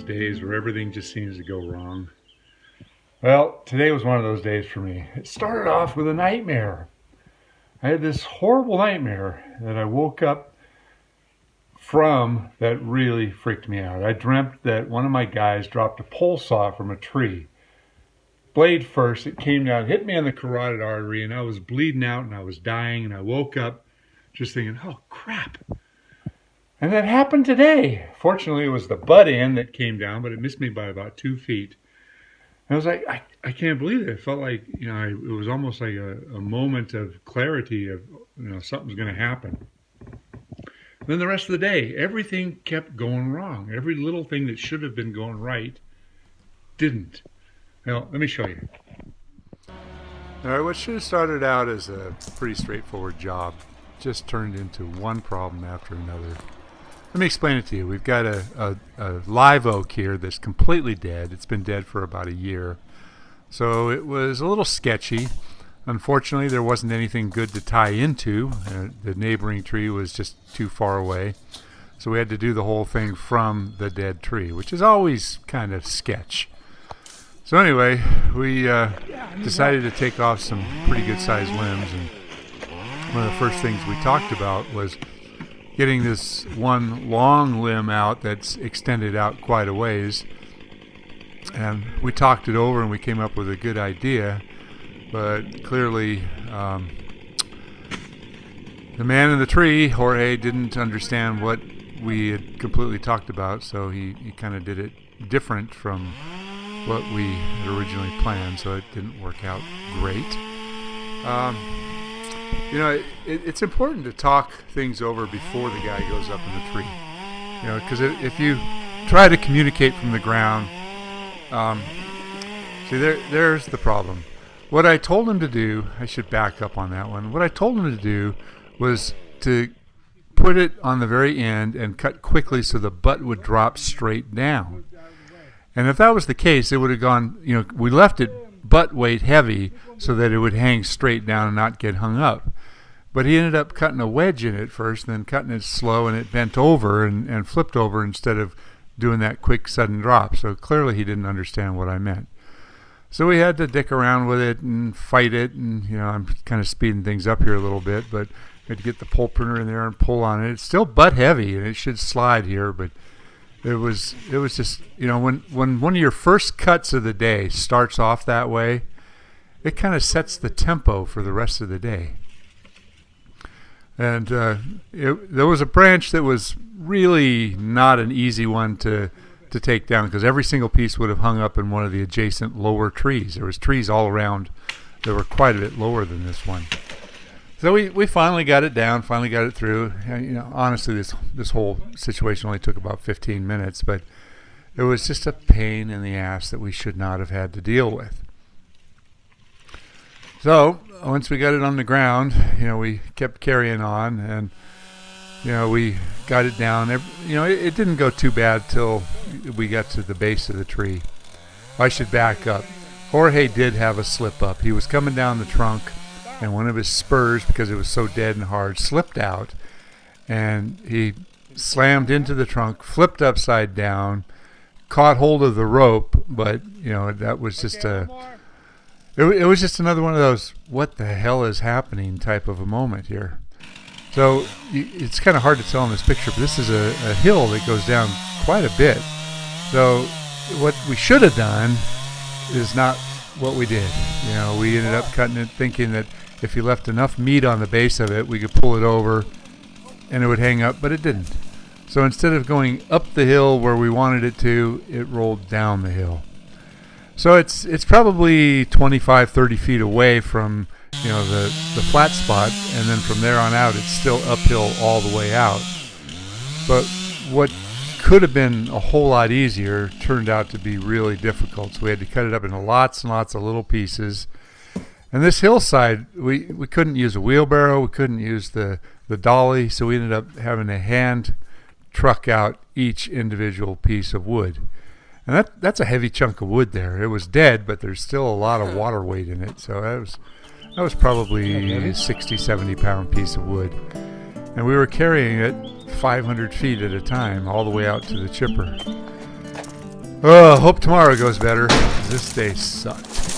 days where everything just seems to go wrong. Well, today was one of those days for me. It started off with a nightmare. I had this horrible nightmare that I woke up from that really freaked me out. I dreamt that one of my guys dropped a pole saw from a tree. Blade first, it came down, hit me on the carotid artery, and I was bleeding out and I was dying, and I woke up just thinking, oh crap. And that happened today. Fortunately, it was the butt end that came down, but it missed me by about 2 feet. And I was like, I can't believe it. It felt like, it was almost like a moment of clarity of, something's going to happen. Then the rest of the day, everything kept going wrong. Every little thing that should have been going right didn't. Well, let me show you. All right, what should have started out as a pretty straightforward job just turned into one problem after another. Let me explain it to you. We've got a live oak here that's completely dead. It's been dead for about a year. So it was a little sketchy. Unfortunately, there wasn't anything good to tie into. The neighboring tree was just too far away. So we had to do the whole thing from the dead tree, which is always kind of sketch. So anyway, we decided to take off some pretty good sized limbs. And one of the first things we talked about was getting this one long limb out that's extended out quite a ways. And we talked it over and we came up with a good idea. But clearly, the man in the tree, Jorge, didn't understand what we had completely talked about. So he kind of did it different from what we had originally planned. So it didn't work out great. It's important to talk things over before the guy goes up in the tree. Because if you try to communicate from the ground, there's the problem. What I told him to do, I should back up on that one. What I told him to do was to put it on the very end and cut quickly so the butt would drop straight down. And if that was the case, it would have gone, we left it butt weight heavy so that it would hang straight down and not get hung up. But he ended up cutting a wedge in it first, and then cutting it slow, and it bent over and flipped over instead of doing that quick sudden drop. So clearly he didn't understand what I meant. So we had to dick around with it and fight it, and I'm kind of speeding things up here a little bit, but we had to get the pole printer in there and pull on it. It's still butt heavy, and it should slide here, but it was just, when one of your first cuts of the day starts off that way, it kind of sets the tempo for the rest of the day. And there was a branch that was really not an easy one to take down, because every single piece would have hung up in one of the adjacent lower trees. There was trees all around that were quite a bit lower than this one. So we finally got it down, finally got it through. Honestly, this whole situation only took about 15 minutes, but it was just a pain in the ass that we should not have had to deal with. So once we got it on the ground, we kept carrying on, and we got it down. It didn't go too bad till we got to the base of the tree. I should back up. Jorge did have a slip up. He was coming down the trunk, and one of his spurs, because it was so dead and hard, slipped out, and he slammed into the trunk, flipped upside down, caught hold of the rope, but that was just it was just another one of those what the hell is happening type of a moment here. So it's kind of hard to tell in this picture, but this is a hill that goes down quite a bit. So what we should have done is not what we did. We ended up cutting it thinking that if you left enough meat on the base of it, we could pull it over and it would hang up, but it didn't. So instead of going up the hill where we wanted it to, it rolled down the hill. So it's probably 25, 30 feet away from the flat spot, and then from there on out it's still uphill all the way out. But what could have been a whole lot easier turned out to be really difficult. So we had to cut it up into lots and lots of little pieces. And this hillside, we couldn't use a wheelbarrow, we couldn't use the dolly, so we ended up having to hand truck out each individual piece of wood. And that's a heavy chunk of wood there. It was dead, but there's still a lot of water weight in it. So that was probably a 60, 70 pound piece of wood. And we were carrying it 500 feet at a time all the way out to the chipper. Oh, hope tomorrow goes better. This day sucked.